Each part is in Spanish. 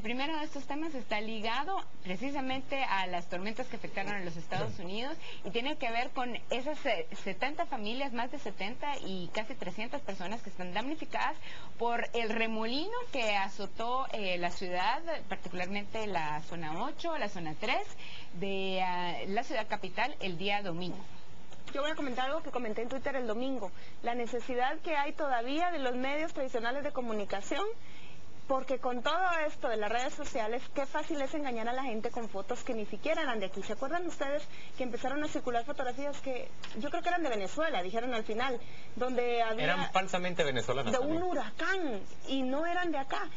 primero de estos temas está ligado precisamente a las tormentas que afectaron a los Estados Unidos y tiene que ver con esas 70 familias, más de 70 y casi 300 personas que están damnificadas por el remolino que azotó la ciudad, particularmente la zona 8, la zona 3 de la ciudad capital el día domingo. Yo voy a comentar algo que comenté en Twitter el domingo, la necesidad que hay todavía de los medios tradicionales de comunicación, porque con todo esto de las redes sociales, qué fácil es engañar a la gente con fotos que ni siquiera eran de aquí. ¿Se acuerdan ustedes que empezaron a circular fotografías que yo creo que eran de Venezuela, dijeron al final, donde había... Eran falsamente venezolanas. De un huracán, y no eran de acá.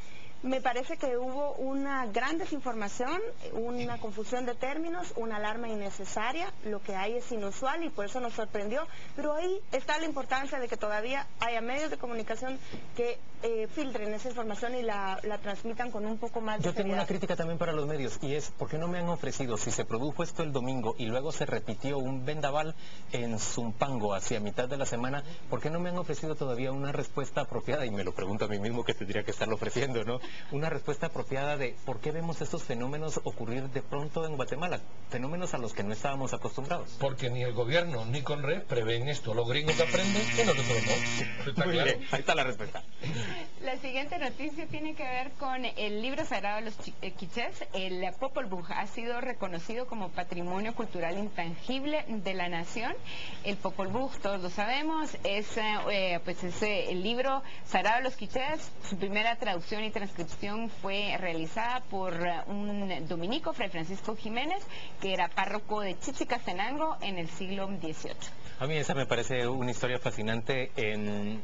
Me parece que hubo una gran desinformación, una confusión de términos, una alarma innecesaria, lo que hay es inusual y por eso nos sorprendió, pero ahí está la importancia de que todavía haya medios de comunicación que filtren esa información y la transmitan con un poco más de Yo tengo seriedad. una crítica también para los medios y es, ¿por qué no me han ofrecido, si se produjo esto el domingo y luego se repitió un vendaval en Zumpango hacia mitad de la semana, ¿por qué no me han ofrecido todavía una respuesta apropiada? Y me lo pregunto a mí mismo que tendría que estarlo ofreciendo, ¿no? Una respuesta apropiada de por qué vemos estos fenómenos ocurrir de pronto en Guatemala, fenómenos a los que no estábamos acostumbrados. Porque ni el gobierno ni Conred prevén esto. Los gringos aprenden que nosotros no. Está Muy claro. bien, ahí está la respuesta. La siguiente noticia tiene que ver con el libro sagrado de los quichés. El Popol Vuh ha sido reconocido como patrimonio cultural intangible de la nación. El Popol Vuh, todos lo sabemos, es el libro sagrado de los quichés. Su primera traducción y transcripción fue realizada por un dominico, Fray Francisco Jiménez, que era párroco de Chichicastenango en el siglo XVIII. A mí esa me parece una historia fascinante en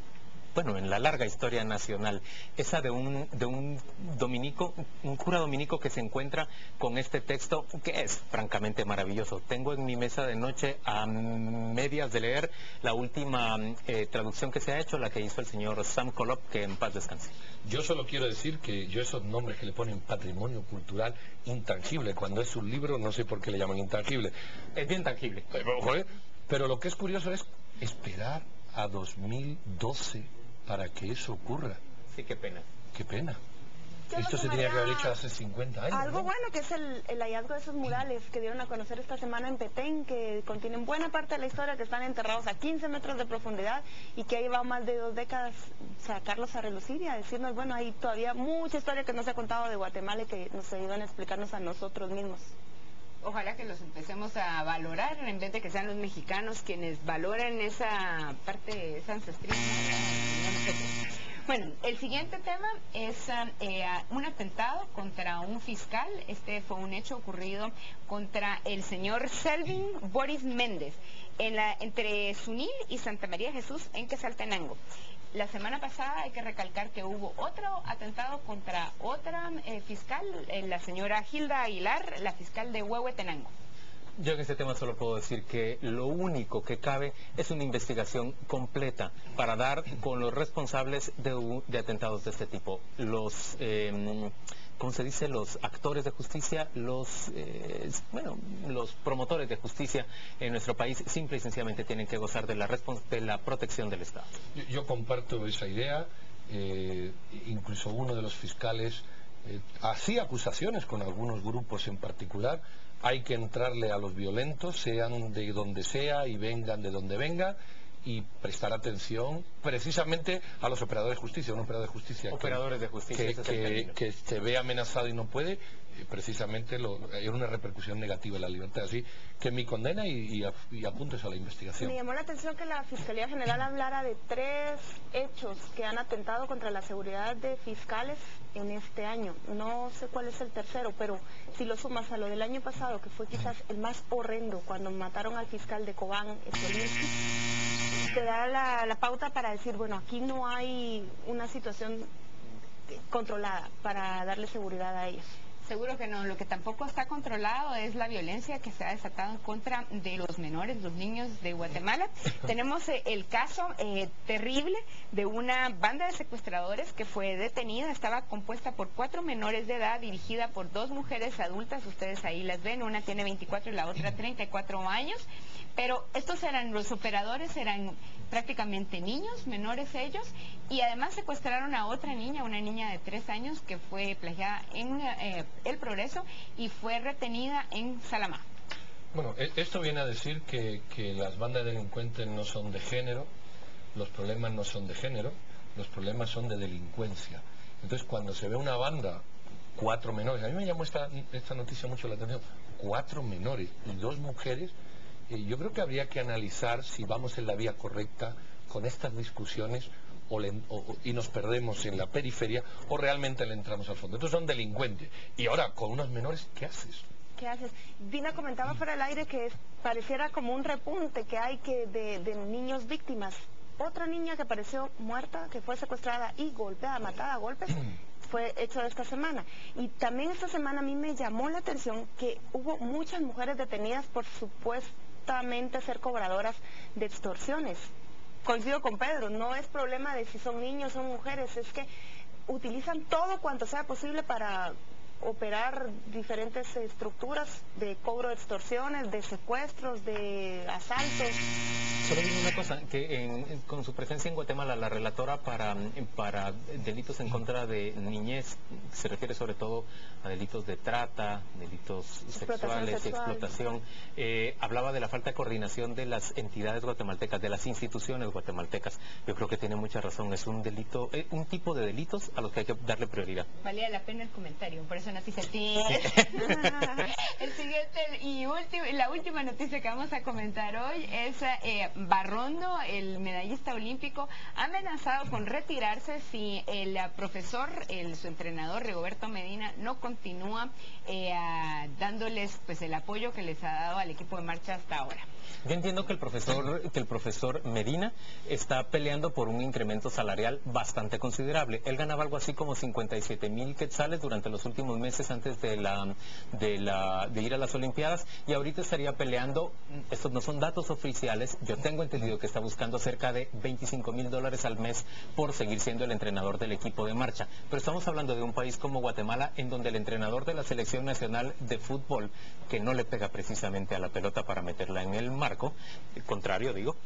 la larga historia nacional, esa de un dominico, un cura dominico que se encuentra con este texto que es francamente maravilloso. Tengo en mi mesa de noche, a medias de leer, la última traducción que se ha hecho, la que hizo el señor Sam Colop, que en paz descanse. Yo solo quiero decir que yo esos nombres que le ponen patrimonio cultural intangible, cuando es un libro, no sé por qué le llaman intangible. Es bien tangible. Pero lo que es curioso es esperar a 2012 para que eso ocurra. Sí, qué pena. Qué pena. Yo Esto lo se tenía que haber llamaría hecho hace 50 años. Algo ¿no? bueno que es el hallazgo de esos murales que dieron a conocer esta semana en Petén, que contienen buena parte de la historia, que están enterrados a 15 metros de profundidad y que ha llevado más de 2 décadas sacarlos a relucir y a decirnos, bueno, hay todavía mucha historia que no se ha contado de Guatemala y que nos ayudan a explicarnos a nosotros mismos. Ojalá que los empecemos a valorar en vez de que sean los mexicanos quienes valoren esa parte, esa ancestría. Bueno, el siguiente tema es un atentado contra un fiscal. Este fue un hecho ocurrido contra el señor Selvin Boris Méndez entre Sunil y Santa María Jesús en Quetzaltenango. La semana pasada hay que recalcar que hubo otro atentado contra otra fiscal, la señora Hilda Aguilar, la fiscal de Huehuetenango. Yo en este tema solo puedo decir que lo único que cabe es una investigación completa para dar con los responsables de atentados de este tipo. Los, ¿cómo se dice? Los actores de justicia, los promotores de justicia en nuestro país simple y sencillamente tienen que gozar de la protección del Estado. Yo comparto esa idea. Incluso uno de los fiscales hacía acusaciones con algunos grupos en particular. Hay que entrarle a los violentos, sean de donde sea y vengan de donde venga, y prestar atención precisamente a los operadores de justicia. Un operador de justicia que se ve amenazado y no puede, precisamente hay una repercusión negativa en la libertad. Así que mi condena y apuntes a la investigación. Me llamó la atención que la Fiscalía General hablara de 3 hechos que han atentado contra la seguridad de fiscales en este año. No sé cuál es el tercero, pero si lo sumas a lo del año pasado, que fue quizás el más horrendo, cuando mataron al fiscal de Cobán, te da la pauta para decir, bueno, aquí no hay una situación controlada para darle seguridad a ellos. Seguro que no. Lo que tampoco está controlado es la violencia que se ha desatado en contra de los menores, los niños de Guatemala. Tenemos el caso terrible de una banda de secuestradores que fue detenida. Estaba compuesta por 4 menores de edad, dirigida por 2 mujeres adultas. Ustedes ahí las ven, una tiene 24 y la otra 34 años. Pero estos eran, los operadores eran prácticamente niños, menores ellos, y además secuestraron a otra niña, una niña de 3 años que fue plagiada en El Progreso y fue retenida en Salamá. Bueno, esto viene a decir que las bandas delincuentes no son de género, los problemas no son de género, los problemas son de delincuencia. Entonces, cuando se ve una banda, 4 menores, a mí me llamó esta noticia mucho la atención, 4 menores y 2 mujeres, yo creo que habría que analizar si vamos en la vía correcta con estas discusiones y nos perdemos en la periferia o realmente le entramos al fondo. Estos son delincuentes. Y ahora, con unos menores, ¿qué haces? ¿Qué haces? Dina comentaba fuera del aire que pareciera como un repunte que hay de niños víctimas. Otra niña que apareció muerta, que fue secuestrada y golpeada, matada a golpes, fue hecho esta semana. Y también esta semana a mí me llamó la atención que hubo muchas mujeres detenidas por supuestamente ser cobradoras de extorsiones. Coincido con Pedro, no es problema de si son niños o son mujeres, es que utilizan todo cuanto sea posible para operar diferentes estructuras de cobro de extorsiones, de secuestros, de asaltos. Solo digo una cosa, que con su presencia en Guatemala, la relatora para delitos en contra de niñez, se refiere sobre todo a delitos de trata, delitos sexuales, explotación, hablaba de la falta de coordinación de las entidades guatemaltecas, de las instituciones guatemaltecas. Yo creo que tiene mucha razón, es un delito, un tipo de delitos a los que hay que darle prioridad. Valía la pena el comentario, por eso noticia. Sí. El siguiente y la última noticia que vamos a comentar hoy es Barrondo, el medallista olímpico, ha amenazado con retirarse si el profesor, su entrenador Rigoberto Medina, no continúa dándoles pues el apoyo que les ha dado al equipo de marcha hasta ahora. Yo entiendo que el profesor Medina está peleando por un incremento salarial bastante considerable. Él ganaba algo así como 57,000 quetzales durante los últimos meses antes de ir a las Olimpiadas, y ahorita estaría peleando, estos no son datos oficiales, yo tengo entendido que está buscando cerca de $25,000 al mes por seguir siendo el entrenador del equipo de marcha. Pero estamos hablando de un país como Guatemala, en donde el entrenador de la selección nacional de fútbol, que no le pega precisamente a la pelota para meterla en el marco, contrario digo,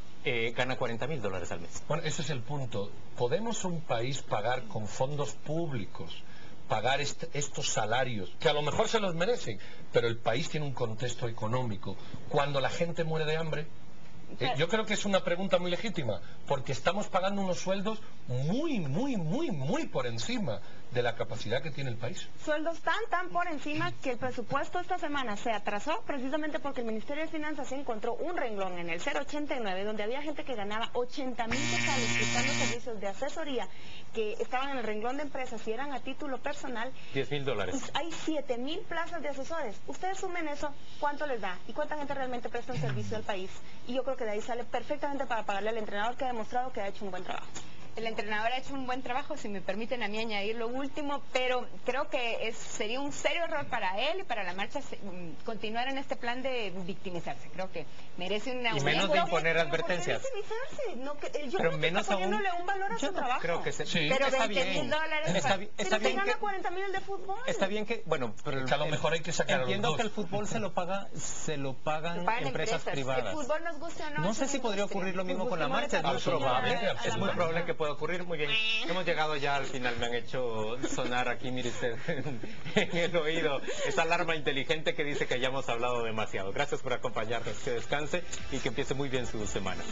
gana $40,000 al mes. Bueno, ese es el punto. ¿Podemos un país pagar con fondos públicos, pagar estos salarios, que a lo mejor se los merecen, pero el país tiene un contexto económico, cuando la gente muere de hambre? Yo creo que es una pregunta muy legítima, porque estamos pagando unos sueldos muy por encima de la capacidad que tiene el país. Sueldos tan por encima que el presupuesto esta semana se atrasó precisamente porque el Ministerio de Finanzas encontró un renglón en el 089 donde había gente que ganaba 80,000 quetzales prestando servicios de asesoría que estaban en el renglón de empresas y eran a título personal. $10,000. Hay 7,000 plazas de asesores. Ustedes sumen eso, ¿cuánto les da? ¿Y cuánta gente realmente presta un servicio al país? Y yo creo que de ahí sale perfectamente para pagarle al entrenador, que ha demostrado que ha hecho un buen trabajo. El entrenador ha hecho un buen trabajo, si me permiten a mí añadir lo último, pero creo que sería un serio error para él y para la marcha continuar en este plan de victimizarse. Creo que merece una... Y menos de imponer advertencias. Pero menos aún... un valor a su trabajo. Creo que sí, pero está $20,000... Está bien que gana 40,000 de fútbol. Está bien que... Bueno, pero que a lo mejor hay que sacar entiendo los dos. que el fútbol se lo pagan empresas privadas. El fútbol nos guste o no. No sé si podría ocurrir lo mismo con la marcha. Es muy probable que pueda ocurrir. Muy bien, hemos llegado ya al final. Me han hecho sonar aquí, mire usted, en el oído esa alarma inteligente que dice que ya hemos hablado demasiado. Gracias por acompañarnos, que descanse y que empiece muy bien su semana.